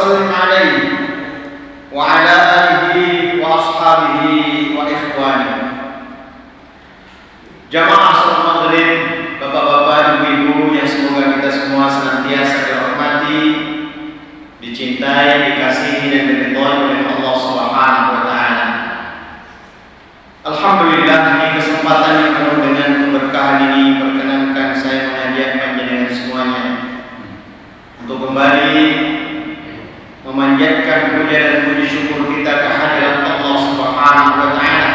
sallim alaihi wa ala alihi wa ashabihi wa ikhwanihi. Jamaah salat maghrib, bapak-bapak, ibu-ibu yang semoga kita semua senantiasa dirahmati, dicintai, dikasihi dan diridhoi oleh Allah Subhanahu wa taala. Alhamdulillah, di kesempatan yang penuh dengan keberkahan ini perkenankan saya mengajak panjenengan semuanya untuk kembali memanjatkan puja dan puji syukur kita kehadirat Allah Subhanahu wa taala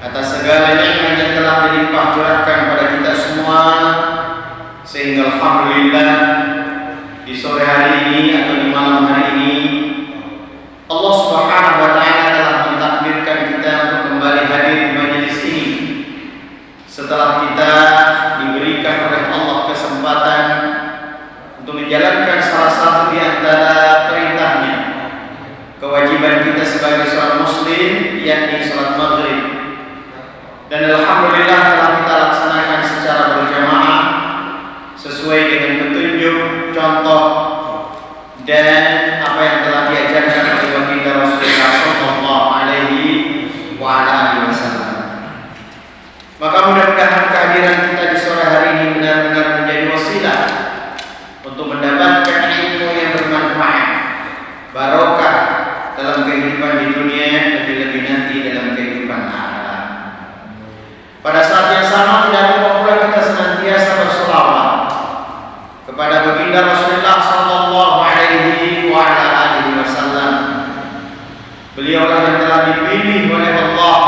atas segala nikmat yang telah dilimpah curahkan pada kita semua, sehingga alhamdulillah di sore hari ini atau di malam hari ini Allah Subhanahu wa taala telah mentakdirkan kita untuk kembali hadir di majelis ini setelah kita diberikan oleh Allah kesempatan untuk menjalankan salah satu di antara perintahnya, kewajiban kita sebagai seorang muslim, yakni salat maghrib. Dan alhamdulillah telah kita laksanakan secara berjamaah sesuai dengan petunjuk, contoh dan apa yang telah diajarkan oleh baginda Rasulullah sallallahu alaihi wa ala alihi wasallam. Maka mudah-mudahan kehadiran kita di sore hari ini benar-benar menjadi wasilah untuk mendapatkan ilmu yang bermanfaat, barokah dalam kehidupan di dunia, lebih-lebih nanti dalam kehidupan akhirat. Pada saat yang sama tidak lupa pula kita senantiasa berselawat kepada baginda Rasulullah sallallahu alaihi wa ala alihi wasallam. Beliaulah yang telah dipilih oleh Allah,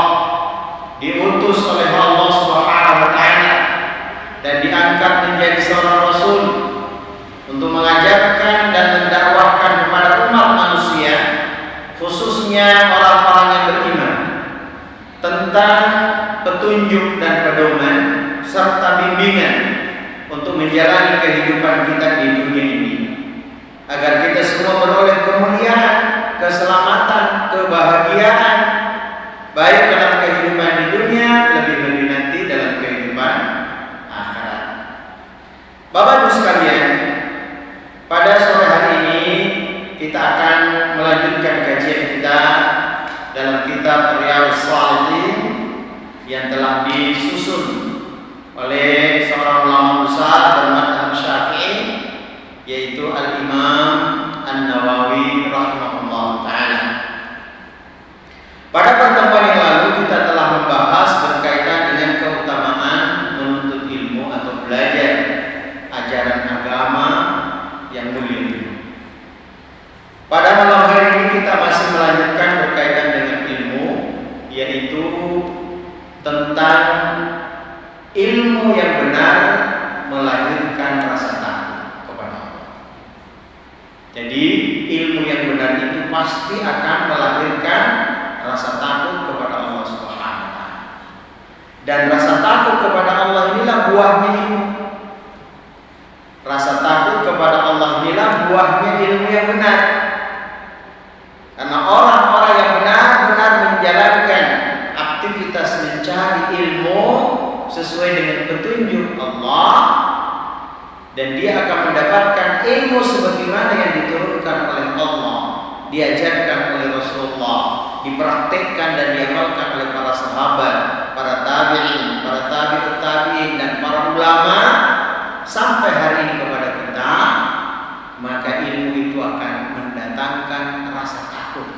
diutus oleh Allah Subhanahu wa taala dan diangkat menjadi seorang rasul untuk mengajarkan dan mendakwahkan kepada umat manusia, khususnya orang-orang yang beriman, tentang petunjuk dan pedoman serta bimbingan untuk menjalani kehidupan kita di dunia ini, agar kita semua beroleh kemuliaan, keselamatan, kebahagiaan, baik dalam kehidupan di dunia, lebih-lebih nanti dalam kehidupan akhirat. Bapak Ibu sekalian, pada sore hari ini kita akan melanjutkan kajian kita dalam kitab Riyadhus Shalihin yang telah disusun oleh seorang ulama besar bermadzhab Syafi'i, yaitu Al-Imam An-Nawawi rahimahullah taala. Pada pertemuan yang lalu kita telah membahas berkaitan dengan keutamaan menuntut ilmu atau belajar ajaran agama yang mulia. Pada malam hari ini kita masih melanjutkan berkaitan dengan ilmu, yaitu tentang ilmu yang benar melahirkan rasa takut kepada Allah. Jadi ilmu yang benar itu pasti akan melahirkan rasa takut kepada Allah Subhanahu wa taala. Dan rasa takut kepada Allah inilah buahnya ilmu. Rasa takut kepada Allah inilah buahnya ilmu yang benar. Karena orang-orang yang benar-benar menjalankan aktivitas mencari ilmu sesuai dengan petunjuk Allah, dan dia akan mendapatkan ilmu sebagaimana yang diturunkan oleh Allah, diajarkan oleh Rasulullah, dipraktikkan dan diamalkan oleh para sahabat, para tabi'in, para tabi'ut tabi'in dan para ulama sampai hari ini kepada kita, maka ilmu itu akan mendatangkan rasa takut.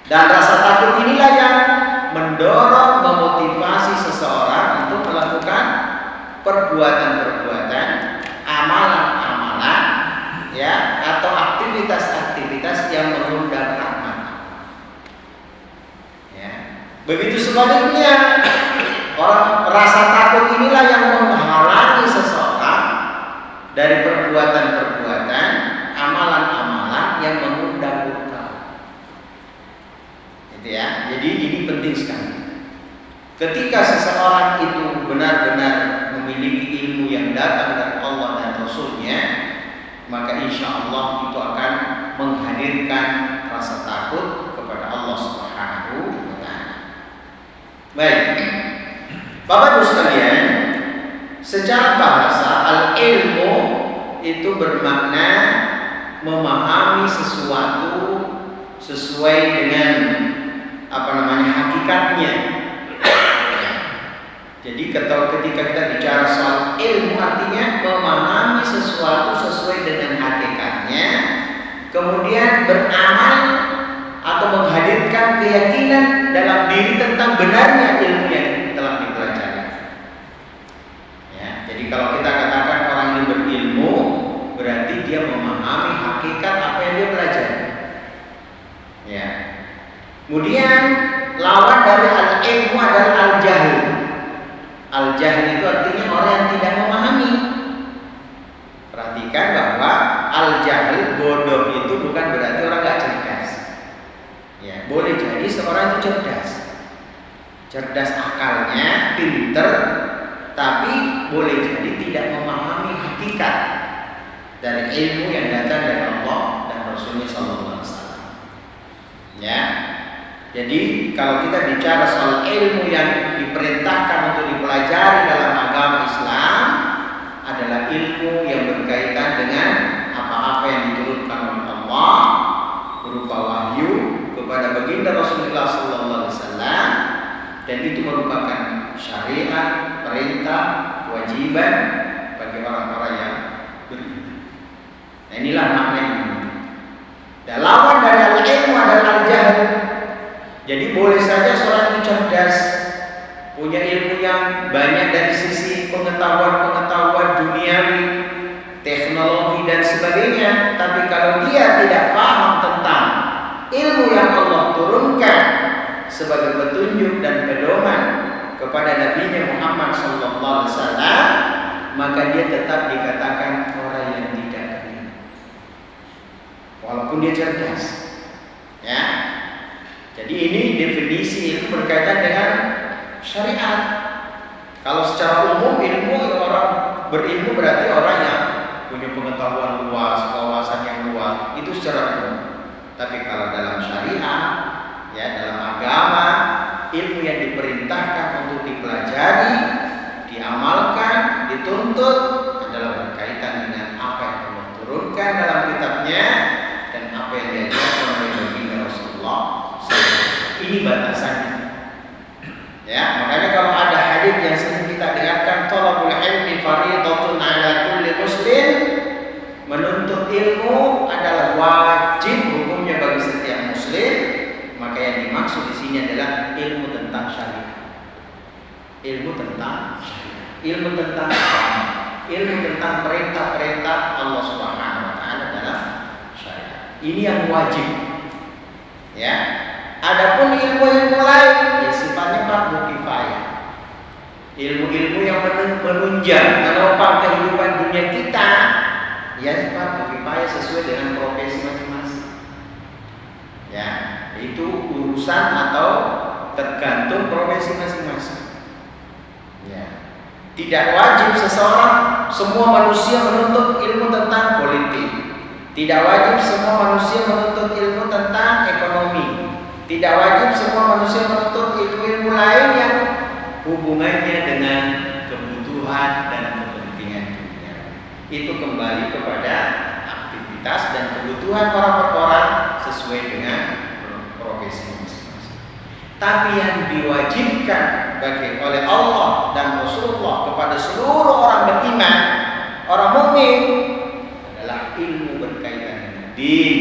Dan rasa takut inilah yang mendorong, memotivasi seseorang untuk melakukan perbuatan-perbuatan, amalan-amalan, ya, atau aktivitas-aktivitas yang mengundang rahmat. Ya. Begitu sebaliknya, rasa takut inilah yang menghalangi seseorang dari perbuatan-perbuatan, amalan-amalan yang mengundang murka. Gitu ya. Jadi ini penting sekali. Ketika seseorang itu benar-benar memiliki ilmu yang datang dari Allah dan Rasulnya, maka insya Allah itu akan menghadirkan rasa takut kepada Allah Subhanahu wa taala. Baik, Bapak Ibu sekalian, secara bahasa al-ilmu itu bermakna memahami sesuatu sesuai dengan hakikatnya. Jadi ketika kita bicara soal ilmu, artinya memahami sesuatu sesuai dengan hakikatnya, kemudian beramal atau menghadirkan keyakinan dalam diri tentang benarnya ilmu yang telah dipelajari. Ya, jadi kalau kita katakan orang ini berilmu, berarti dia memahami hakikat apa yang dia pelajari. Ya. Kemudian lawan dari al-ilmu adalah al-jahl. Al-jahl itu artinya orang yang tidak memahami. Perhatikan bahwa al-jahl, bodoh itu bukan berarti orang gak cerdas. Ya, boleh jadi seorang itu cerdas akalnya, pinter, tapi boleh jadi tidak memahami hakikat dari ilmu yang datang dari Allah dan Rasulnya SAW. Ya, jadi kalau kita bicara soal ilmu yang diperintahkan untuk dipelajari dalam agama Islam adalah ilmu yang berkaitan dengan apa-apa yang diturunkan oleh Allah berupa wahyu kepada baginda Rasulullah SAW, dan itu merupakan syariat, perintah, kewajiban bagi orang-orang yang beriman. Nah, inilah makna ini. Dan lawan dari al-ilmu adalah al-jahl. Jadi boleh saja seorang itu cerdas, punya ilmu yang banyak dari sisi pengetahuan duniawi, teknologi dan sebagainya, tapi kalau dia tidak paham tentang ilmu yang Allah turunkan sebagai petunjuk dan pedoman kepada Nabi Muhammad SAW, maka dia tetap dikatakan orang yang tidak berilmu, walaupun dia cerdas. Ya. Jadi ini definisi ilmu berkaitan dengan syariat. Kalau secara umum ilmu, orang berilmu berarti orang yang punya pengetahuan luas, wawasan yang luas, itu secara umum. Tapi kalau dalam syariat, ya dalam agama, ilmu yang diperintahkan untuk dipelajari, diamalkan, dituntut adalah berkaitan dengan apa yang Allah turunkan dalam kitabnya dan apa yang diajarkan oleh baginda Rasulullah. Ini batasannya. Ya, makanya kalau ada hadis yang sering kita dengarkan, thalabul ilmi fardhatun 'ala kulli muslim, menuntut ilmu adalah wajib hukumnya bagi setiap muslim, maka yang dimaksud di sini adalah ilmu tentang syariat. Ilmu tentang syariat, ilmu tentang agama, ilmu tentang perintah-perintah Allah Subhanahu wa taala dalam syariat. Ini yang wajib. Ya. Adapun ilmu-ilmu lain ya sifatnya fardu kifayah. Ilmu-ilmu yang menunjang menopang kehidupan dunia kita ya fardu kifayah sesuai dengan profesi masing-masing. Ya, itu urusan atau tergantung profesi masing-masing. Ya. Tidak wajib semua manusia menuntut ilmu tentang politik. Tidak wajib semua manusia menuntut ilmu tentang ekonomi. Tidak wajib semua manusia menuntut ilmu lain yang hubungannya dengan kebutuhan dan kepentingan dunia. Itu kembali kepada aktivitas dan kebutuhan para orang sesuai dengan profesi masing-masing. Tapi yang diwajibkan oleh Allah dan Rasulullah kepada seluruh orang beriman, orang mukmin, adalah ilmu berkaitan dengan din,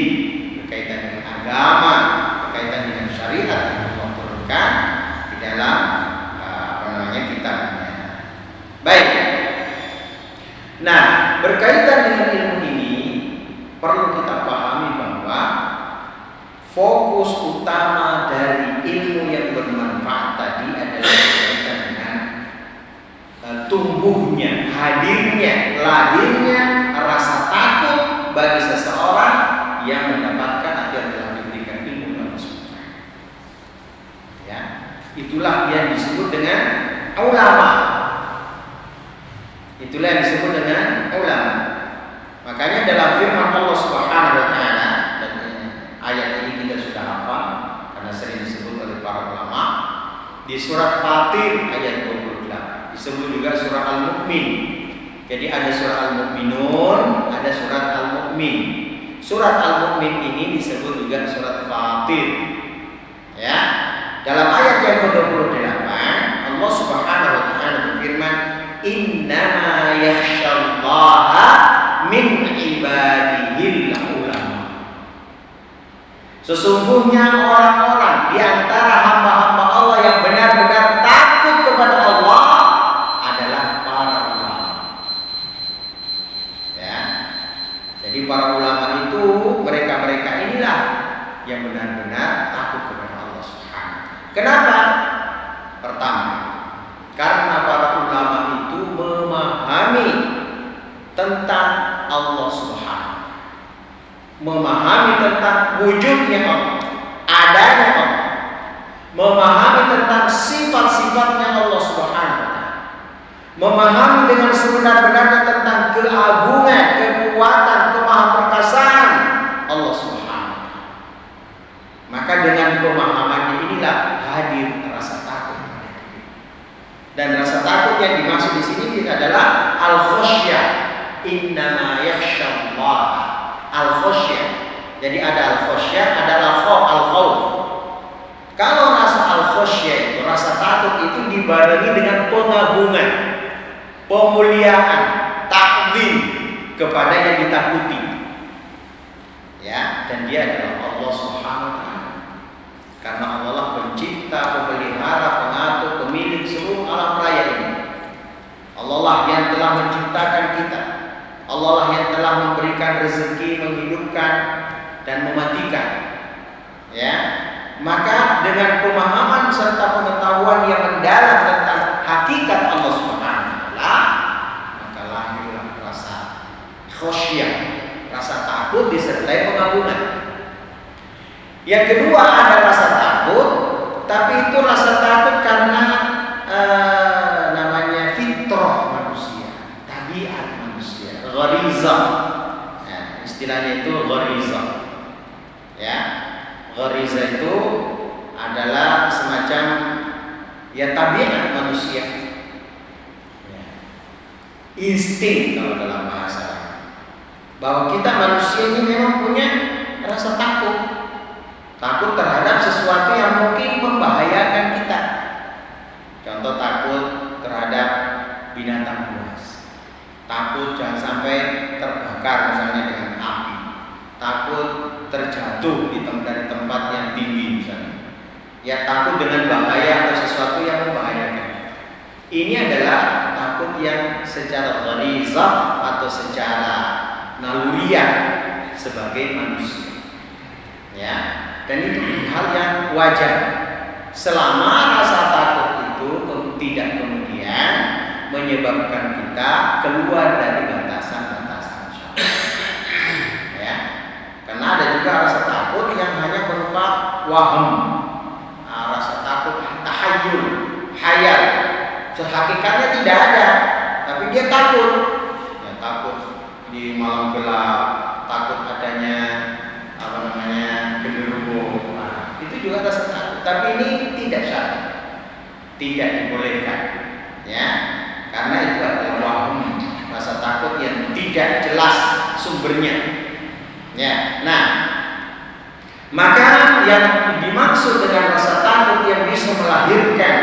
berkaitan dengan agama, berkaitan dengan syariat yang Allah turunkan di dalam kitabnya. Baik. Nah, berkaitan dengan ilmu ini perlu kita pahami bahwa fokus utama dari ilmu yang bermanfaat tadi adalah berkaitan dengan tumbuhnya, hadirnya, lahirnya rasa takut bagi seseorang yang mendapatkan atau yang telah diberikan ilmu Allah SWT. Ya, itulah yang disebut dengan ulama. Itulah yang disebut dengan ulama. Makanya dalam firman Allah Subhanahu wa taala, dan ayat ini kita sudah hafal karena sering disebut oleh para ulama, di surat Fatir ayat 28, disebut juga surah Al-Mu'min. Jadi ada surah Al-Mu'minun, ada surah Al-Mu'min. surat Al-Mu'min ini disebut juga surat Fatir. Ya. Dalam ayat yang ke-28 Allah Subhanahu wa taala berfirman, "Innama yakhsyallaha min ibadihil ulama." Sesungguhnya orang-orang di antara hamba-hamba Allah yang benar-benar takut kepada Allah adalah para ulama. Ya. Jadi para ulama itu mereka-mereka inilah yang benar-benar takut kepada Allah Subhanahu. Kenapa? Pertama, karena para ulama itu memahami tentang Allah Subhanahu, memahami tentang wujudnya Allah, adanya Allah, memahami tentang sifat-sifatnya Allah Subhanahu, memahami dengan sebenar-benarnya tentang keagungan, kekuatan, kemahaperkasaan Allah Subhanahu. Maka dengan pemahaman inilah hadir rasa takut. Dan rasa takut yang dimaksud di sini adalah al-khasyah. Innama yakhsyallah. Al-khasyah. Jadi ada al-khasyah, ada al-khauf. Kalau rasa al-khasyah itu, rasa takut itu dibarengi dengan pengagungan, pemuliaan, takzim kepada yang ditakuti. Ya, dan dia adalah Allah Subhanahu wa taala. Karena Allah pencipta, pemelihara, pengatur, pemilik seluruh alam raya ini. Allah lah yang telah menciptakan kita. Allah lah yang telah memberikan rezeki, menghidupkan dan mematikan. Ya. Maka dengan pemahaman serta pengetahuan yang mendalam tentang hakikat Allah Subhanahu wa taala, maka lahirlah rasa khasyah, rasa takut disertai pengagungan. Yang kedua ada rasa takut, tapi itu rasa takut karena namanya fitrah manusia, tabiat manusia, gharizah. Nah, istilahnya itu gharizah. Ya, gharizah itu adalah semacam ya tabiat manusia. Ya. Insting kalau dalam bahasa, bahwa kita manusia ini memang punya rasa takut. Takut terhadap sesuatu yang mungkin membahayakan kita. Contoh takut terhadap binatang buas. Takut jangan sampai terbakar misalnya dengan api. Takut terjatuh dari tempat yang tinggi misalnya. Ya takut dengan bahaya atau sesuatu yang membahayakan. Ini adalah takut yang secara gharizah atau secara naluriah sebagai manusia. Ya. Dan itu hal yang wajar selama rasa takut itu tidak kemudian menyebabkan kita keluar dari batasan-batasan syariat. Ya, karena ada juga rasa takut yang hanya berupa waham, rasa takut tahayyul, khayal, hakikatnya tidak ada, tapi dia takut. Ya, takut di malam gelap, takut adanya genderuwo. Nah, itu juga rasa takut. Tapi ini tidak syar'i, tidak dibolehkan. Ya, karena itu adalah waham, rasa takut yang tidak jelas sumbernya. Ya, nah, maka yang dimaksud dengan rasa takut yang bisa melahirkan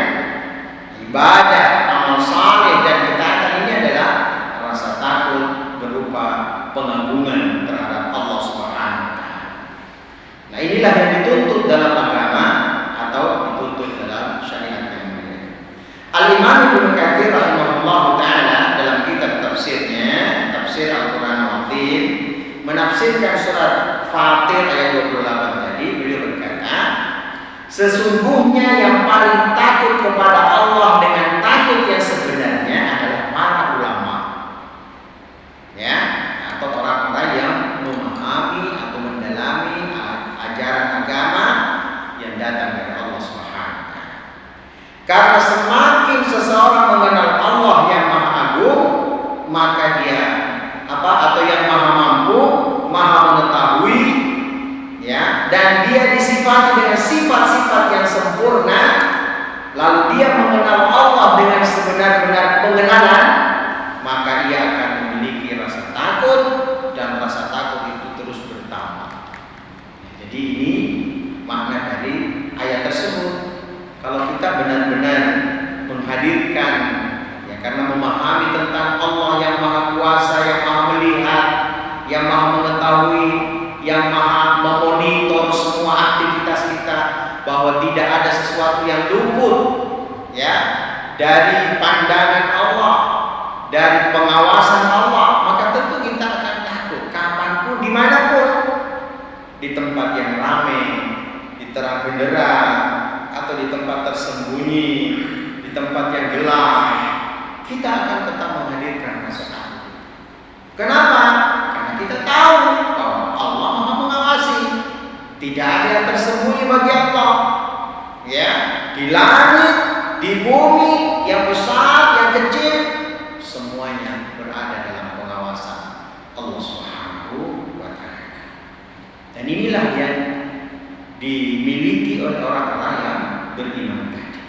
ibadah, amal saleh dan ketaatan ini adalah rasa takut berupa pengagungan terhadap Allah Subhanahu wa taala. Nah, inilah yang dituntut dalam agama atau dituntut dalam syariat yang mulia. Al-Imam Ibnu Katsir rahimahullah taala dalam kitab tafsirnya, Tafsir Al-Qur'an Al-Azim, menafsirkan surat Fatir ayat 28 tadi, beliau berkata, sesungguhnya yang paling takut kepada Allah dengan takut yang sebenarnya adalah para ulama. Ya, atau orang-orang yang memahami atau mendalami ajaran agama yang datang dari Allah Subhanahu. Karena semakin seseorang mengenal Allah yang Maha Agung, maka dia atau yang Maha Mampu, Maha Mengetahui, ya, dan dia disifati dengan sifat-sifat yang sempurna, lalu dia mengenal Allah dengan sebenar-benar pengenalan, maka ia akan memiliki rasa takut, dan rasa takut itu terus bertambah. ya, dari pandangan Allah, dari pengawasan Allah, maka tentu kita akan takut kapanpun, dimanapun, di tempat yang ramai, di terang benderang, atau di tempat tersembunyi, di tempat yang gelap, kita akan tetap menghadirkan rasa takut. Kenapa? Karena kita tahu bahwa Allah Maha mengawasi. Tidak ada yang tersembunyi bagi Allah. Ya, di langit, di bumi, yang besar, yang kecil, semuanya berada dalam pengawasan Allah Subhanahu wa Ta'ala. Dan inilah yang dimiliki oleh orang-orang yang beriman tadi.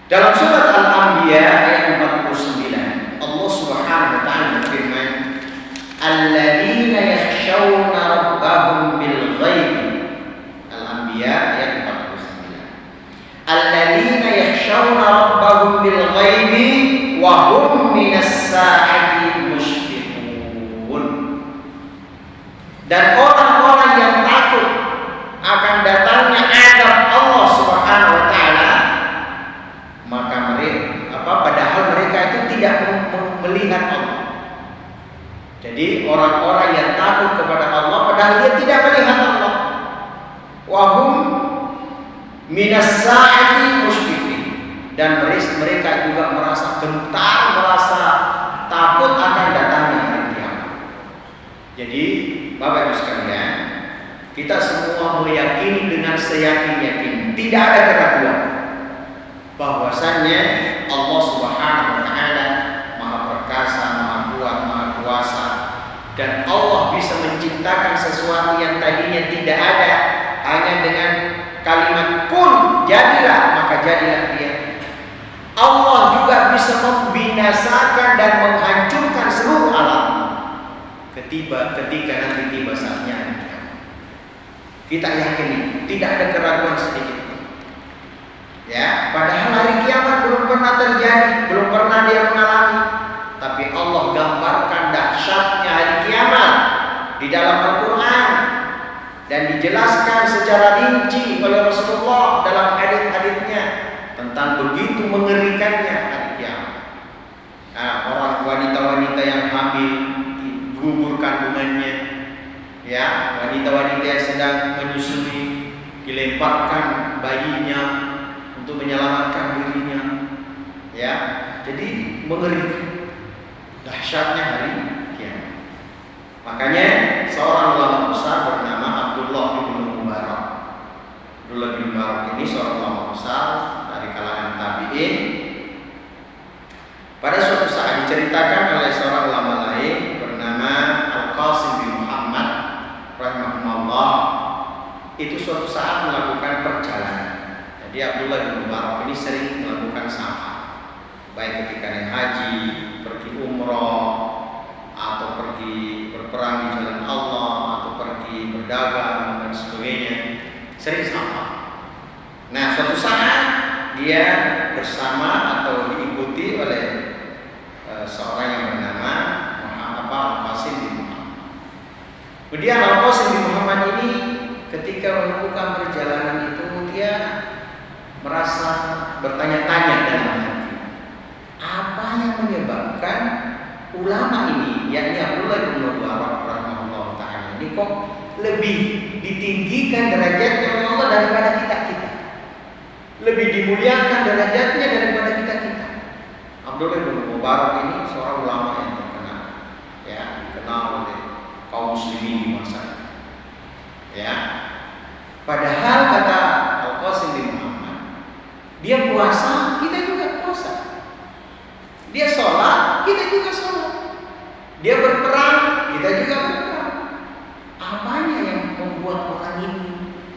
Dalam surat Al-Anbiya ayat 49, Allah Subhanahu wa Ta'ala berfirman, "Alladzina yakhshawna rabbahum bil ghaib." Al-Anbiya ayat 49. "Alladzina yakhshawna rabbahum bil ghaib wa hum minas sa'ati mushfiqun." Dan orang-orang yang takut akan datangnya azab Allah Subhanahu wa Ta'ala, maka mereka padahal mereka itu tidak melihat Allah. Jadi orang-orang yang takut kepada Allah padahal dia tidak melihat Allah. Wa hum minas sa'ati mushfiqin, dan mereka juga merasa gentar, merasa takut akan datangnya hari kiamat. Jadi Bapak Ibu sekalian, kita semua meyakini dengan seyakin-yakin, tidak ada keraguan bahwasannya Allah Subhanahu wa Ta'ala Maha perkasa, Maha kuat, Maha kuasa, dan Allah bisa menciptakan sesuatu yang tadinya tidak ada hanya dengan kalimat kun, jadilah, maka jadilah dia. Allah juga bisa membinasakan dan menghancurkan seluruh alam ketika nanti tiba saatnya. Kita yakin, tidak ada keraguan sedikit. Ya, padahal hari kiamat belum pernah terjadi, belum pernah dia mengalami, tapi Allah gambarkan dahsyatnya hari kiamat di dalam Al-Quran dan dijelaskan secara rinci oleh Rasulullah dalam hadits-haditsnya tentang begitu mengerikannya hari kiamat. Nah, orang wanita-wanita yang hamil, gugur kandungannya, ya, wanita-wanita yang sedang menyusui, dilemparkan bayinya untuk menyelamatkan dirinya, ya. Jadi mengerikan dahsyatnya hari kiamat. Makanya seorang ulama besar bernama Abdullah bin Mubarak. Abdullah bin Mubarak ini seorang ulama besar dari kalangan tabi'in. Pada suatu saat diceritakan oleh seorang ulama lain bernama Al-Qasim bin Muhammad rahimahullah, itu suatu saat melakukan perjalanan. Jadi Abdullah bin Mubarak ini sering melakukan safar, baik ketika naik haji, pergi umroh, atau pergi berperang di jalan Allah, atau pergi berdagang dan sebagainya, sering safar. Nah, suatu saat dia bersama atau diikuti oleh seorang yang bernama Al-Qasim bin Muhammad. Kemudian Al-Qasim bin Muhammad ini ketika melakukan perjalanan itu, dia merasa bertanya-tanya dalam hati, apa yang menyebabkan ulama ini, yakni Abdullah bin Mubarak rahimahullah ta'ala, ini kok lebih ditinggikan derajatnya oleh Allah daripada kita, lebih dimuliakan derajatnya daripada kita. Abdullah bin Mubarak ini seorang ulama yang terkenal, ya, dikenal oleh kaum muslimin di masa itu, ya. Padahal kata Al-Qasim bin Muhammad, dia puasa, kita juga puasa. Dia sholat, kita juga sholat. Dia berperang, kita juga berperang. Apanya yang membuat orang ini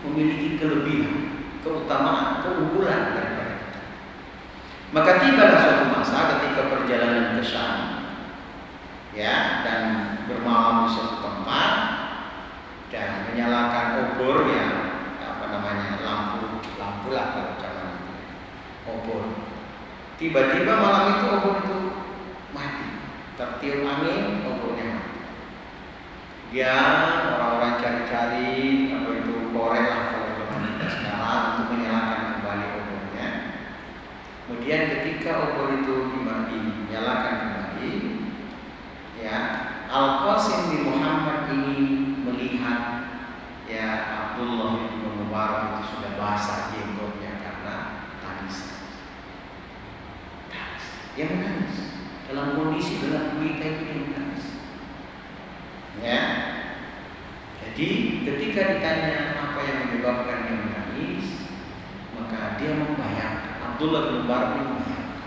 memiliki kelebihan, keutamaan, keunggulan daripada kita? Maka tibalah suatu masa ketika perjalanan ke Syam, ya, dan bermalam di suatu tempat dan menyalakan obor, ya, lampu lah kalau zaman itu, obor. Tiba-tiba malam itu obor itu mati, tertiup angin, obornya mati. Dia orang-orang cari-cari apa itu korek lah kalau zaman kita sekarang untuk menyalakan kembali obornya. Kemudian ketika obor itu dinyalakan kembali, ya, Al-Qasim bin Muhammad ini melihat ya Abdullah bin Mubarak itu sudah basah jenggotnya karena tangisan. Dia menangis dalam kondisi gelap gulita itu, dia menangis. Ya, jadi ketika ditanya apa yang menyebabkan dia menangis, maka dia membayangkan, Abdullah bin Mubarak ini membayangkan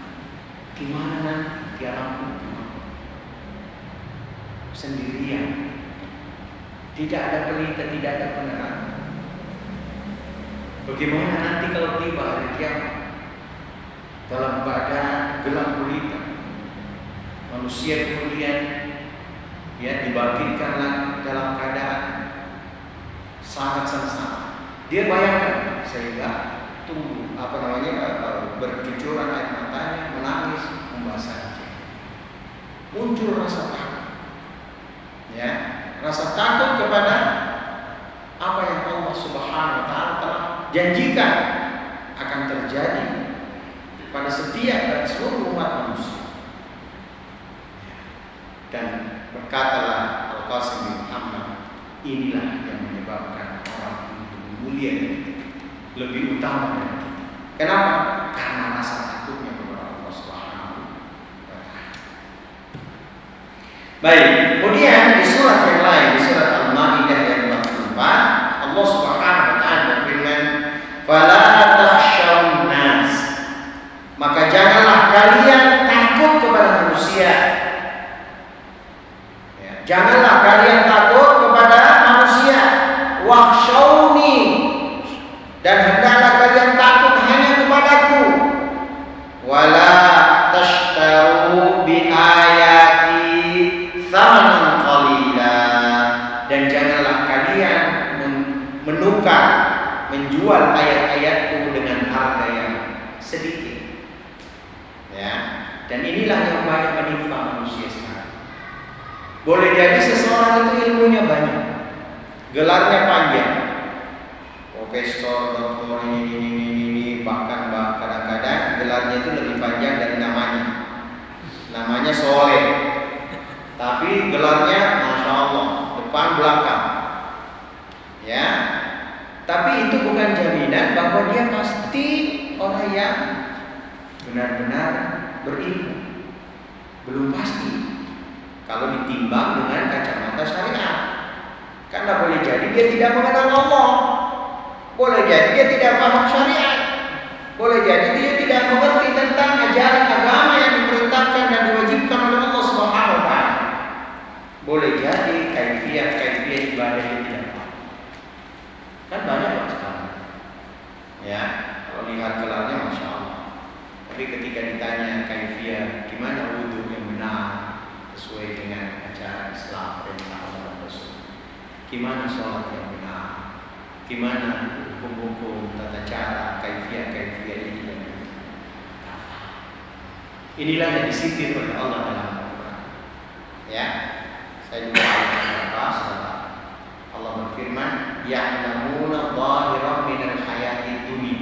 gimana nanti di alam kubur sendirian, tidak ada pelita, tidak ada penerangan. Bagaimana nanti kalau tiba hari kiamat dalam keadaan gelap gulita, manusia kemudian ya dibangkitkan dalam keadaan sangat sengsara. Dia bayangkan sehingga bercucuran air matanya, menangis, membasahi. Muncul rasa takut, ya, rasa takut kepada apa yang Allah Subhanahu Wa Taala telah janjikan akan terjadi pada setiap dan seluruh umat manusia. Dan berkatalah Al-Qasim bin Muhammad, inilah yang menyebabkan orang itu mulia lebih utama dari kita. Kenapa? Karena rasa takutnya kepada Allah Subhanahu wa Ta'ala. Baik, kemudian di surat yang lain, di surat Al-Maidah ayat 44, Allah Subhanahu wa Ta'ala berfirman, "Fala takhshawun nas." Maka janganlah kalian takut kepada manusia. Ya, janganlah kalian takut kepada manusia. Wakhshawni, dan hendaklah kalian takut hanya kepadaku. Wala tashtaru bi ayati thamanan qalila, dan janganlah kalian menjual ayat-ayatku dengan harga yang sedikit. Ya, dan inilah yang banyak menimpa manusia sekarang. Boleh jadi seseorang itu ilmunya banyak, gelarnya panjang, profesor, doktor, ini, bahkan kadang-kadang gelarnya itu lebih panjang dari namanya. Namanya Soleh, tapi gelarnya Masya Allah, depan belakang. Ya, tapi itu bukan jaminan bahwa dia pasti orang yang benar-benar berilmu. Belum pasti kalau ditimbang dengan kacamata syariat. Karena boleh jadi dia tidak mengenal Allah, boleh jadi dia tidak paham syariat, boleh jadi dia tidak mengerti tentang ajaran agama yang diperintahkan dan diwajibkan oleh Allah Subhanahu wa Ta'ala. Boleh jadi kaifiat ibadah yang tidak paham. Kan banyak sekarang. Ya, kalau lihat gelarnya Masya Allah. Tapi ketika ditanya kaifiat gimana wudhu yang benar sesuai dengan ajaran Islam perintah Allah dan Rasul, gimana sholat yang benar, gimana hukum-hukum, tata cara, kaifiat ini dan itu. Inilah yang disipir oleh Allah dalam Al-Quran. Ya, saya juga ayat Allah berfirman, ya'lamuna dhahiran minal hayati dunya.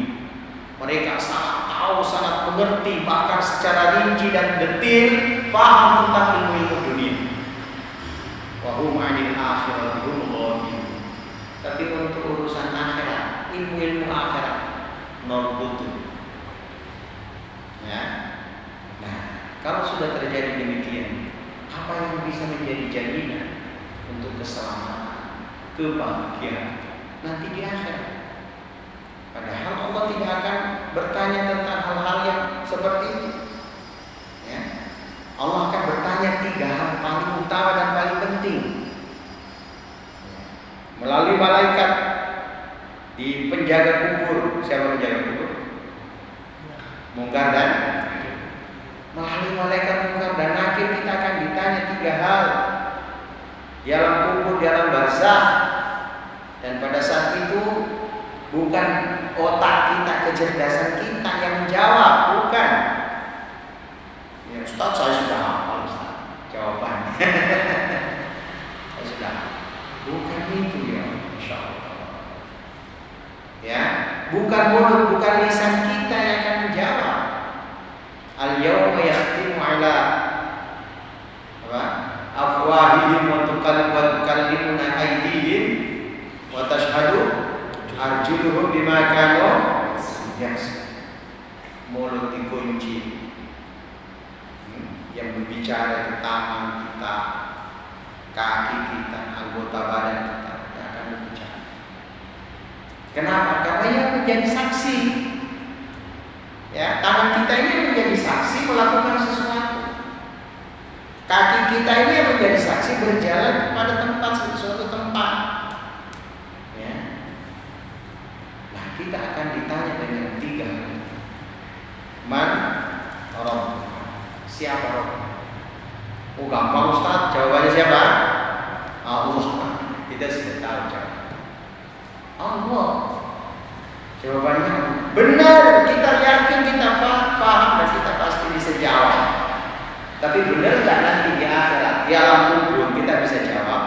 Mereka sangat tahu, sangat mengerti, bahkan secara rinci dan detail paham tentang ilmu dunia. Wa hum 'anil akhirati hum ghafilun. Tapi untuk urusan akhirat, ilmu akhirat nol butuh. Ya. Nah, kalau sudah terjadi demikian, apa yang bisa menjadi jaminan untuk keselamatan, kebahagiaan nanti di akhirat? Padahal Allah tidak akan bertanya tentang hal-hal yang seperti ini. Ya. Allah akan bertanya 3 hal paling utama dan paling penting. Melalui malaikat di penjaga kubur. Siapa penjaga kubur? Mungkar dan melalui malaikat Mungkar dan Nakir kita akan ditanya 3 hal. Di alam kubur, di alam barzakh. Dan pada saat itu bukan otak kita, kecerdasan kita yang menjawab, bukan. Ya Ustaz, saya sudah hafal Ustaz jawabannya. Saya sudah. Bukan itu ya, Insya Allah. Ya, bukan mulut, bukan lisan kita yang akan menjawab. ala afwahihim wa tukallimuna aydihim wa tashhadu arjuluhum bima kanu yaksubun. Mulut dikunci, yang berbicara itu tangan kita, kaki kita, anggota badan kita yang akan berbicara. Kenapa? Karena yang menjadi saksi. Ya, tangan kita ini menjadi saksi melakukan sesuatu. Kaki kita ini yang menjadi saksi berjalan kepada suatu tempat. Ya. Nah, kita akan ditanya dengan 3 hal. Man Rabb. Siapa Rabb? Oh, gampang Ustaz, jawabannya siapa? Allah. Kita sudah tahu jawabannya. Allah. Jawabannya benar, kita yakin, kita paham dan kita pasti bisa jawab. Tapi benar nggak nanti di akhirat, di alam kubur kita bisa jawab?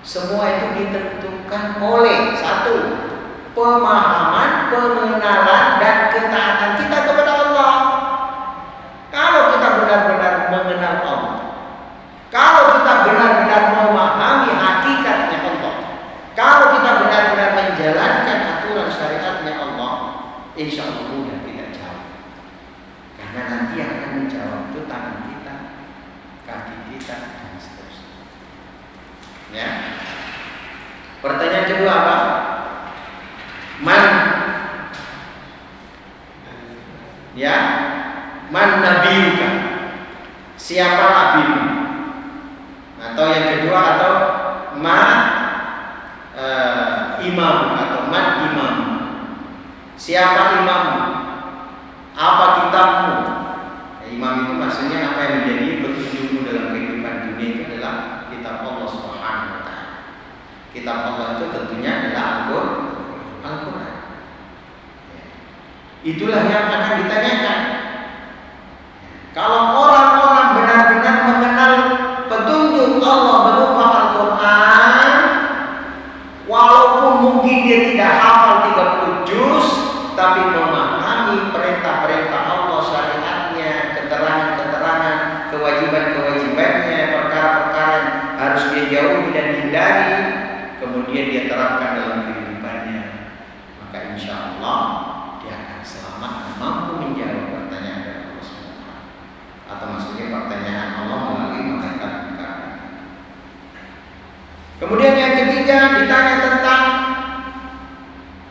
Semua itu ditentukan oleh 1, pemahaman, pengenalan dan ketaatan kita kepada Allah. Kalau kita benar-benar mengenal Allah, kalau kita benar-benar memahami hakikatnya Allah, kalau kita benar-benar menjalankan aturan syariatnya Allah, insya Allah mudah kita jawab. Karena nanti yang akan menjawab itu tangan kita, kaki kita, dan seterusnya. Ya. Pertanyaan kedua apa? Man, ya, man nabiyuka? Siapa nabimu? Atau yang kedua atau imam atau man imam? Siapa imammu? Apa kitabmu? Ya, imam itu maksudnya apa yang menjadi petunjukmu dalam kehidupan dunia itu adalah kitab Allah Subhanahu wa taala. Kitab Allah itu tentunya adalah Al-Qur'an. Ya. Itulah yang akan ditanyakan. Kalau orang-orang benar-benar mengenal petunjuk Allah berupa Al-Quran, walaupun mungkin dia tidak hafal 30 juz, tapi memahami perintah-perintah Allah, syariatnya, keterangan-keterangan, kewajiban-kewajibannya, perkara-perkara yang harus dia jauhi dan hindari, kemudian dia terapkan dalam kehidupannya, maka insya Allah dia akan selamat dan mampu menjawab pertanyaan dari Allah SWT. Atau maksudnya pertanyaan Allah melalui malaikat. Kemudian yang ketiga ditanya tentang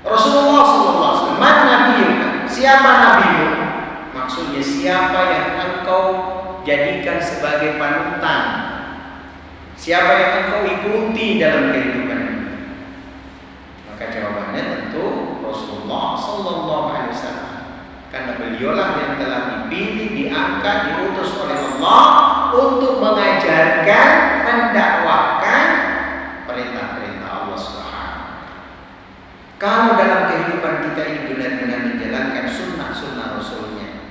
Rasulullah SAW. Man nabiyuka? Siapa nabimu? Maksudnya siapa yang engkau jadikan sebagai panutan? Siapa yang engkau ikuti dalam kehidupan ini? Maka jawabannya tentu Rasulullah SAW. Karena beliaulah yang telah dipilih, diangkat, diutus oleh Allah untuk mengajarkan, mendakwahkan perintah-perintah Allah Subhanahu. Kalau dalam kehidupan kita ini benar-benar menjalankan sunnah-sunnah Rasulnya,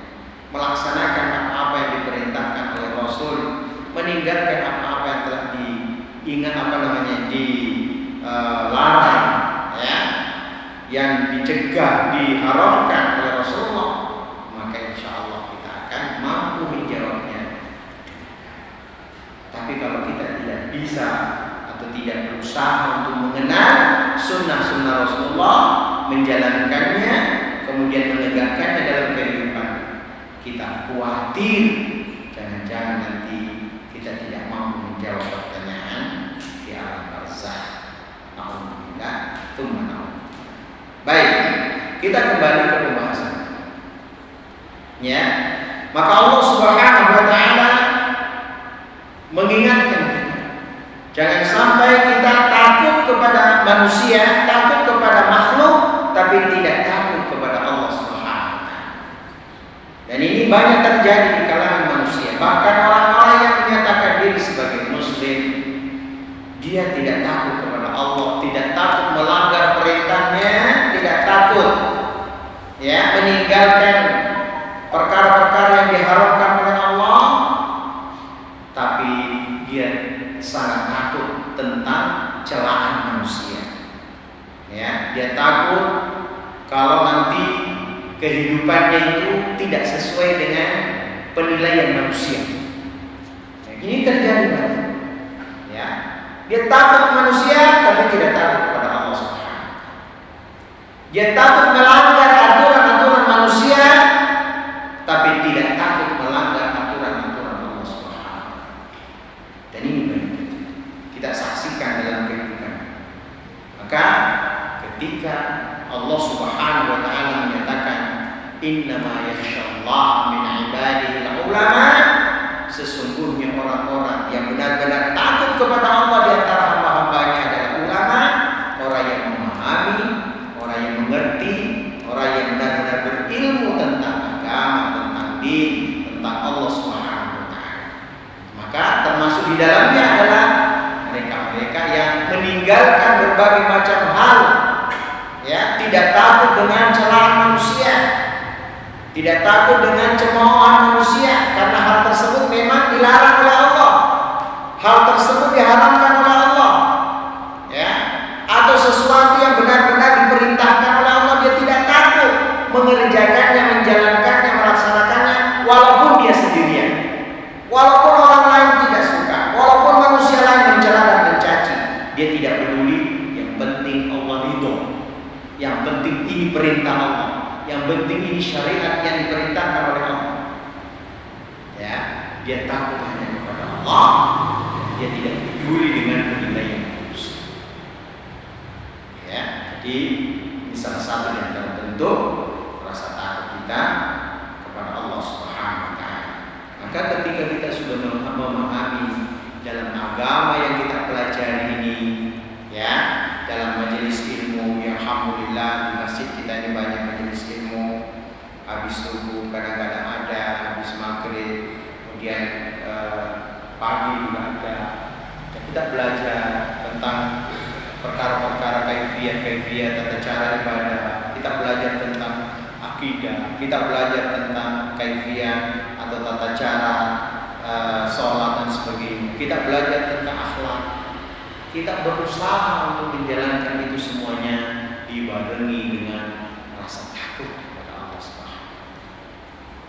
melaksanakan apa-apa yang diperintahkan oleh Rasul, meninggalkan apa-apa yang telah dilarang, ya, yang dicegah, diharamkan oleh Rasulullah, maka insya Allah kita akan mampu menjawabnya. Tapi kalau kita tidak bisa atau tidak berusaha untuk mengenal sunnah-sunnah Rasulullah, menjalankannya, kemudian menegakkannya dalam kehidupan, kita khawatir jangan-jangan nanti kita tidak mampu menjawab pertanyaan di alam barzakh. Alhamdulillah, tsumma. Baik, kita kembali ke pembahasan. Ya, maka Allah Subhanahu wa taala mengingatkan kita, jangan sampai kita takut kepada manusia, takut kepada makhluk, tapi tidak takut kepada Allah Subhanahu wa taala. Dan ini banyak terjadi di kalangan manusia. Bahkan orang-orang yang menyatakan diri sebagai muslim, dia tidak takut kepada Allah, tidak takut melanggar perintahnya, tidak takut ya meninggalkan perkara-perkara yang diharamkan oleh Allah, tapi dia sangat takut tentang celaan manusia. Ya, dia takut kalau nanti kehidupannya itu tidak sesuai dengan penilaian manusia. Ya, ini terjadi banget. Ya, dia takut manusia tapi tidak takut kepada Allah Subhanahu. Dia takut melanggar aturan-aturan manusia tapi tidak takut melanggar aturan-aturan Allah Subhanahu. Dan ini banyak kita saksikan dalam kehidupan. Maka ketika Allah Subhanahu wa taala menyatakan innama yakhsyallaha min ibadihi ulama, sesungguhnya orang-orang yang benar-benar takut kepada Allah di antara hamba-hambanya adalah ulama, orang yang memahami, orang yang mengerti, orang yang benar-benar berilmu tentang agama, tentang din, tentang Allah Subhanahu wa taala. Maka termasuk di dalamnya adalah mereka-mereka yang meninggalkan berbagai macam hal, ya, tidak takut dengan celaan manusia, tidak takut dengan cemoohan manusia, karena hal tersebut memang dilarang oleh Allah, hal tersebut diharamkan oleh Allah, ya, atau sesuatu yang benar-benar diperintahkan oleh Allah, dia tidak takut mengerjakannya, menjalankannya, melaksanakannya, walaupun dia sendirian, walaupun orang lain tidak suka, walaupun manusia lain mencela dan mencaci, dia tidak peduli. Yang penting Allah ridho, yang penting ini perintah Allah, yang penting ini syariat yang diperintahkan oleh Allah. Ya, dia takut hanya kepada Allah, dia tidak peduli dengan penilaian manusia. Ya, jadi ini salah satu yang terbentuk rasa takut kita kepada Allah Subhanahu wa taala. Maka ketika kita sudah memahami dalam agama yang kita pelajari ini, ya, dalam majelis ilmu, ya alhamdulillah di masjid kita ini banyak majelis ilmu. Habis subuh kadang-kadang ada, habis maghrib, kemudian pagi juga ada. Dan kita belajar tentang perkara-perkara kaifiyah tata cara ibadah. Kita belajar tentang akidah, kita belajar tentang kaifiyah atau tata cara sholat dan sebagainya. Kita belajar tentang akhlak. Kita berusaha untuk menjalankan itu semuanya dibarengi dengan rasa takut kepada Allah Subhanahu.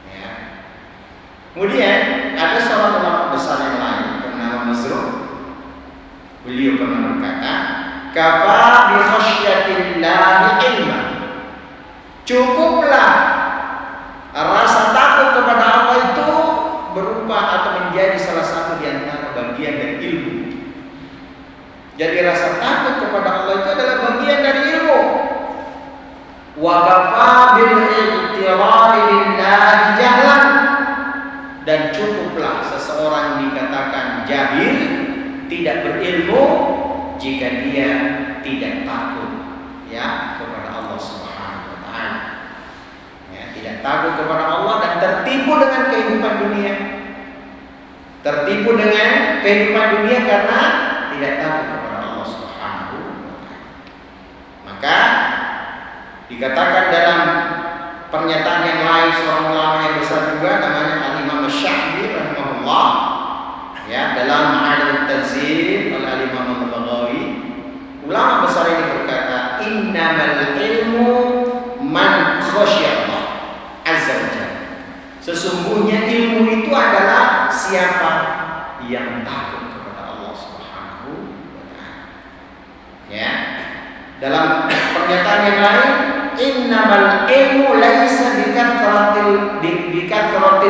Ya. Kemudian ada seorang ulama besar yang lain bernama Mazruk. Beliau pernah berkata, "Kafa bi khasyatillahi ilma." Cukuplah rasa takut kepada Allah itu berupa atau menjadi salah satu di antara bagian dari ilmu. Jadi rasa takut kepada Allah itu adalah bagian dari ilmu. Wa kafa bil i'tirari billahi jahlan. Dan cukuplah seseorang dikatakan jahil, tidak berilmu, jika dia tidak takut, ya, kepada Allah Subhanahu wa taala. Ya, tidak takut kepada Allah dan tertipu dengan kehidupan dunia. Tertipu dengan kehidupan dunia karena tidak takut kepada Allah Subhanahu wa taala. Maka dikatakan dalam pernyataan yang lain seorang ulama yang besar juga namanya Al-Imam Asy-Sya'bi rahimahullah, ya, dalam Ma'arij at-Tanzil Al-Imam Al-Baghawi, ulama besar ini berkata, innamal ilmu man khasyallah azza wa jalla. Sesungguhnya ilmu itu adalah siapa yang takut kepada Allah Subhanahu wa taala. Ya. Dalam pernyataan yang lain, innamal ilmu laisa bikathratil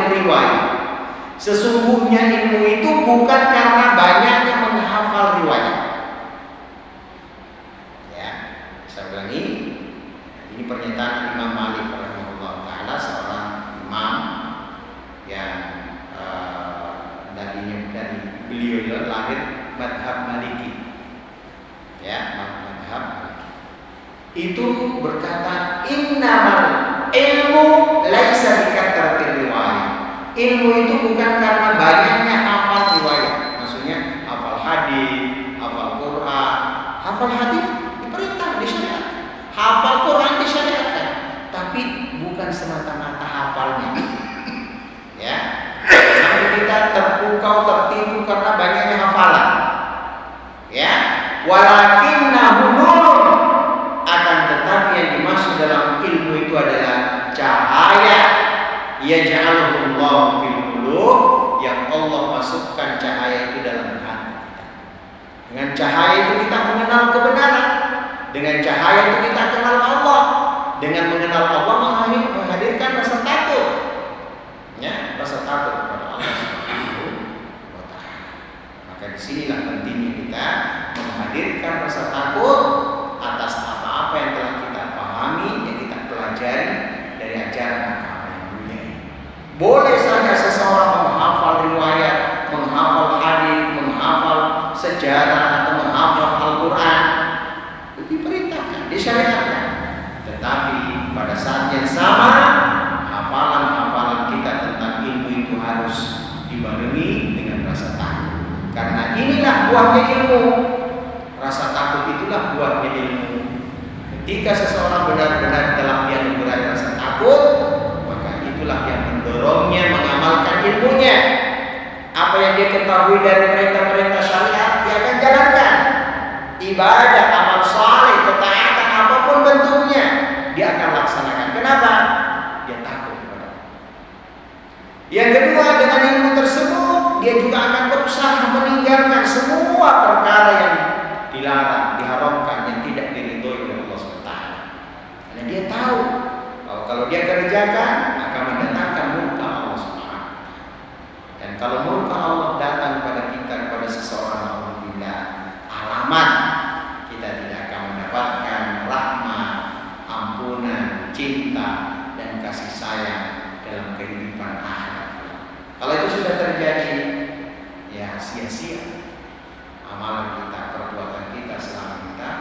riwayat. Sesungguhnya ilmu itu bukan karena banyaknya menghafal riwayat. Ya, saya ulangi. Ini pernyataan Imam Malik rahimahullah taala, seorang imam yang dari beliau lahir madhab Maliki. Ya, madhab Maliki. Itu berkata innamal ilmu laisa bikathratil riwayat. Ilmu itu bukan karena banyaknya hafal riwayat. Maksudnya hafal hadis, hafal Quran. Hafal hadis diperintah, disyariatkan. Hafal Quran disyariatkan. Tapi bukan semata-mata hafalnya. Ya. Sampai kita terpukau, tertipu karena banyaknya hafalan. Ya. Walakinnahu nur. Akan tetapi yang dimaksud dalam ilmu itu adalah cahaya yaj'aluhu Allah fil masukkan cahaya itu dalam hati. Dengan cahaya itu kita mengenal kebenaran. Dengan cahaya itu kita kenal Allah. Dengan mengenal Allah menghadirkan rasa takut. Ya, rasa takut kepada Allah Subhanahu wa taala. Maka disinilah pentingnya kita menghadirkan rasa takut atas apa-apa yang telah kita pahami, yang kita pelajari dari ajaran agama yang mulia ini. Boleh saja seseorang menghafal riwayat, menghafal hadis, menghafal sejarah atau menghafal Al-Quran, diperintahkan, disyariatkan. Tetapi pada saat yang sama, hafalan-hafalan kita tentang ilmu itu harus dibarengi dengan rasa takut. Karena inilah buahnya ilmu. Rasa takut itulah buahnya ilmu. Ketika seseorang benar-benar telah dianugerahi rasa takut, maka itulah yang mendorongnya mengamalkan ilmunya. Apa yang dia ketahui dari perintah-perintah syariat, dia akan jalankan. Ibadah, amal saleh, ketaatan apapun bentuknya, dia akan laksanakan. Kenapa? Dia takut kepada Allah. Yang kedua, dengan ilmu tersebut dia juga akan berusaha meninggalkan semua perkara yang dilarang, diharamkan, yang tidak diridhoi oleh Allah SWT. Karena dia tahu bahwa kalau dia kerjakan akan mendatangkan murka Allah SWT. Dan kalau murka Allah datang kepada kita, kepada seseorang, alhamdulillah, alamat kita tidak akan mendapatkan rahmat, ampunan, cinta, dan kasih sayang dalam kehidupan akhirat. Kalau itu sudah terjadi, ya sia-sia amalan kita, perbuatan kita selama kita.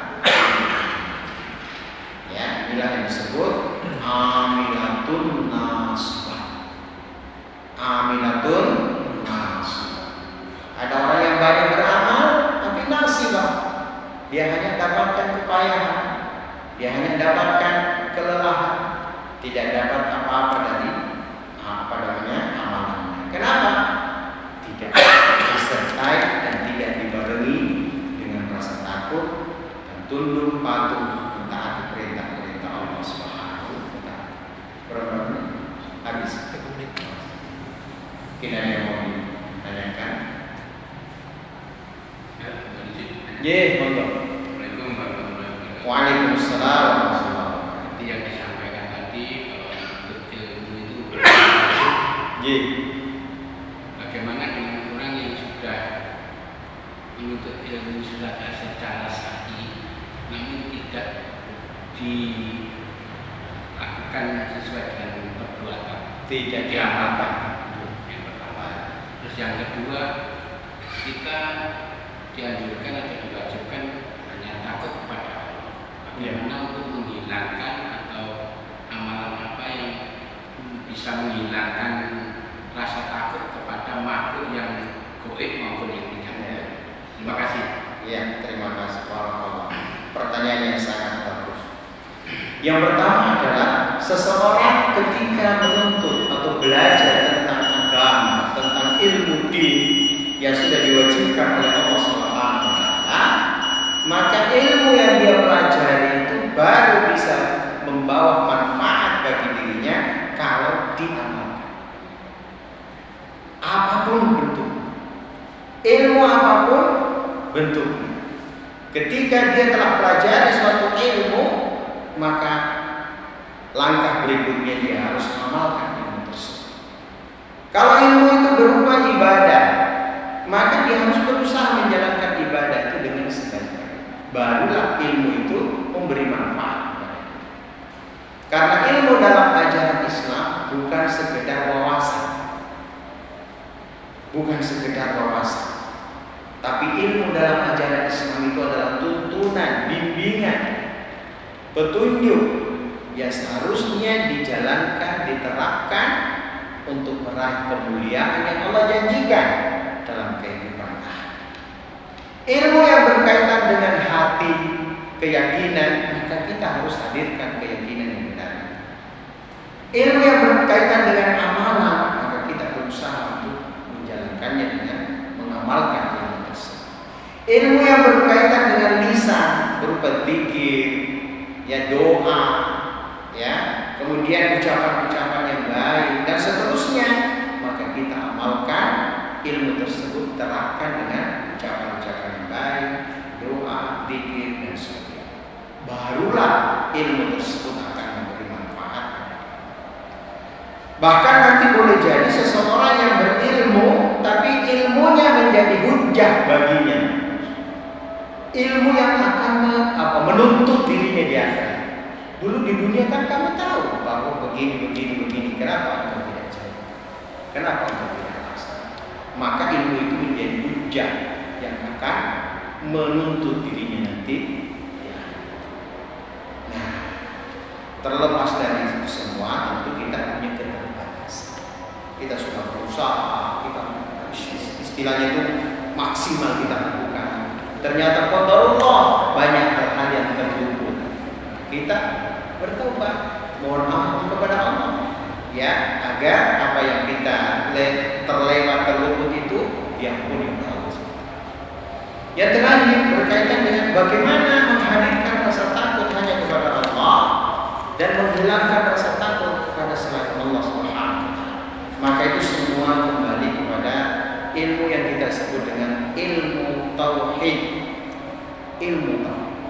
Ya, inilah yang disebut amilatun nasbah. Amilatun nasbah. Ada orang yang banyak beramal tapi nasibah. Dia hanya dapatkan kepayahan, dia hanya dapatkan kelelahan, tidak dapat apa-apa dari amalannya. Kenapa? Tidak disertai dan tidak dibarengi dengan rasa takut dan tunduk patuh mentaati perintah-perintah Allah Subhanahu wa taala. Berapa menit? Habis. Mungkin ada yang mau ditanyakan? Monggo. Assalamualaikum warahmatullahi wabarakatuh. Waalaikumsalam warahmatullahi wabarakatuh. Seperti yang disampaikan tadi, menuntut ilmu itu bagaimana dengan orang yang sudah menuntut ilmu secara syar'i, namun tidak dilakukan sesuai dengan perbuatan, Tidak diamalkan. Yang pertama. Terus yang kedua, kita dianjurkan atau diwajibkan hanya takut kepada Allah. Bagaimana untuk menghilangkan atau amalan apa yang bisa menghilangkan rasa takut kepada makhluk yang gaib maupun yang tidak gaib. Terima kasih. Ya, terima kasih para pertanyaan yang sangat bagus. Yang pertama adalah seseorang ketika menuntut atau belajar tentang agama, tentang ilmu din yang sudah diwajibkan oleh Allah Subhanahu wa taala, maka ilmu yang dia pelajari itu baru bisa membawa manfaat bagi dirinya kalau diamalkan. Apapun bentuk, ilmu apapun bentuknya. Ketika dia telah pelajari suatu ilmu, maka langkah berikutnya dia harus amalkan ilmu tersebut. Kalau ilmu itu berupa ibadah, maka dia harus berusaha menjalankan ibadah itu dengan sebaik-baiknya. Barulah ilmu itu memberi manfaat kepada kita. Karena ilmu dalam ajaran Islam bukan sekedar wawasan, bukan sekedar wawasan, tapi ilmu dalam ajaran Islam itu adalah tuntunan, bimbingan, petunjuk yang seharusnya dijalankan, diterapkan untuk meraih kemuliaan yang Allah janjikan dalam kehidupan akhirat. Ilmu yang berkaitan dengan hati, keyakinan, maka kita harus hadirkan keyakinan yang benar. Ilmu yang berkaitan dengan amalan, maka kita berusaha untuk menjalankannya dengan mengamalkan ilmu tersebut. Ilmu yang berkaitan dengan lisan berupa zikir, ya doa, ya, kemudian ucapan-ucapan yang baik dan seterusnya, maka kita amalkan ilmu tersebut terapkan dengan ucapan-ucapan yang baik, doa, zikir dan sebagainya. Barulah ilmu tersebut akan memberi manfaat. Bahkan nanti boleh jadi seseorang yang berilmu tapi ilmunya menjadi hujjah baginya. Ilmu yang akan menuntut dirinya di akhirat. Dulu di dunia kan kamu tahu bahwa begini. Kenapa kamu tidak jawab? Kenapa kamu tidak laksana? Maka ilmu itu menjadi hujjah yang akan menuntut dirinya nanti. Nah, terlepas dari itu semua, tentu kita punya keterbatasan. Kita sudah berusaha, kita istilahnya itu maksimal kita lakukan. Ternyata qadarullah banyak hal-hal yang terluput. Kita bertobat, mohon ampun kepada Allah, ya, agar apa yang kita terlewat terluput itu diampuni oleh Allah. Yang terakhir berkaitan dengan bagaimana menghadirkan rasa takut hanya kepada Allah dan menghilangkan rasa takut kepada selain Allah Subhanahu. Maka itu semua kembali kepada ilmu yang kita sebut dengan ilmu tauhid. Ilmu tauhid,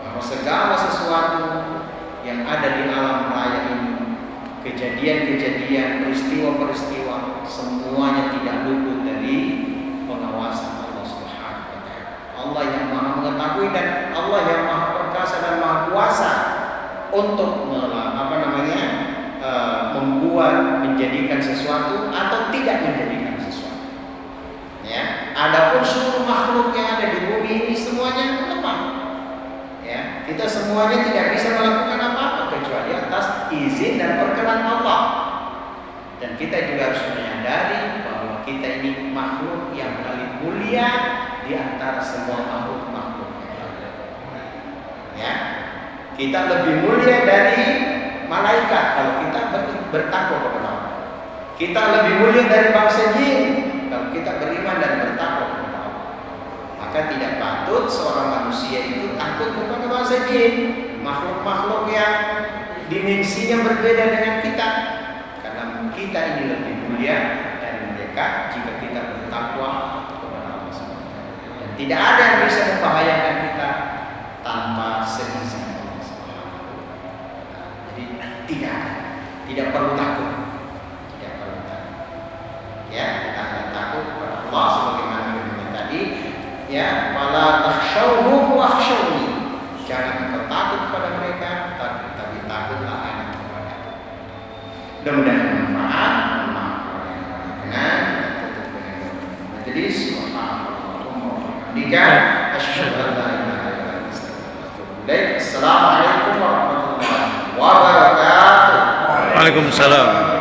bahwa segala sesuatu yang ada di alam raya ini, kejadian-kejadian, peristiwa-peristiwa, semuanya tidak luput dari pengawasan Allah Subhanahu wa taala. Allah yang Maha mengetahui dan Allah yang Maha perkasa dan Maha kuasa untuk membuat, menjadikan sesuatu atau tidak menjadikan sesuatu. Ya, adapun seluruh makhluk yang ada di bumi ini semuanya lemah. Ya, kita semuanya tidak bisa melakukan apa-apa kecuali atas izin dan perkenan Allah. Dan kita juga harus menyadari bahwa kita ini makhluk yang paling mulia di antara semua makhluk-makhluk yang ada. Ya, kita lebih mulia dari malaikat kalau kita bertakwa kepada Allah. Kita lebih mulia dari bangsa jin kalau kita beriman dan bertakwa kepada Allah. Maka tidak patut seorang manusia itu takut kepada bangsa jin, makhluk-makhluk yang dimensinya berbeda dengan kita. Karena kita ini lebih mulia dari mereka jika kita bertakwa kepada Allah SWT. Dan tidak ada yang bisa membahayakan kita tanpa seizin Allah SWT. Jadi tidak perlu takut. Ya, kita hanya takut kepada Allah sebagaimana firman tadi, ya, fala takhshawhum wakhshawni. Jangan engkau takut kepada mereka, tapi takutlah hanya kepada Aku. Mudah-mudahan bermanfaat. Nah, kita tutup dengan majelis. Subhanallahumma wa bihamdika asyhadu an la ilaha illa anta astaghfiruka wa atubu ilaik. Assalamualaikum warahmatullahi wabarakatuh. Waalaikumsalam.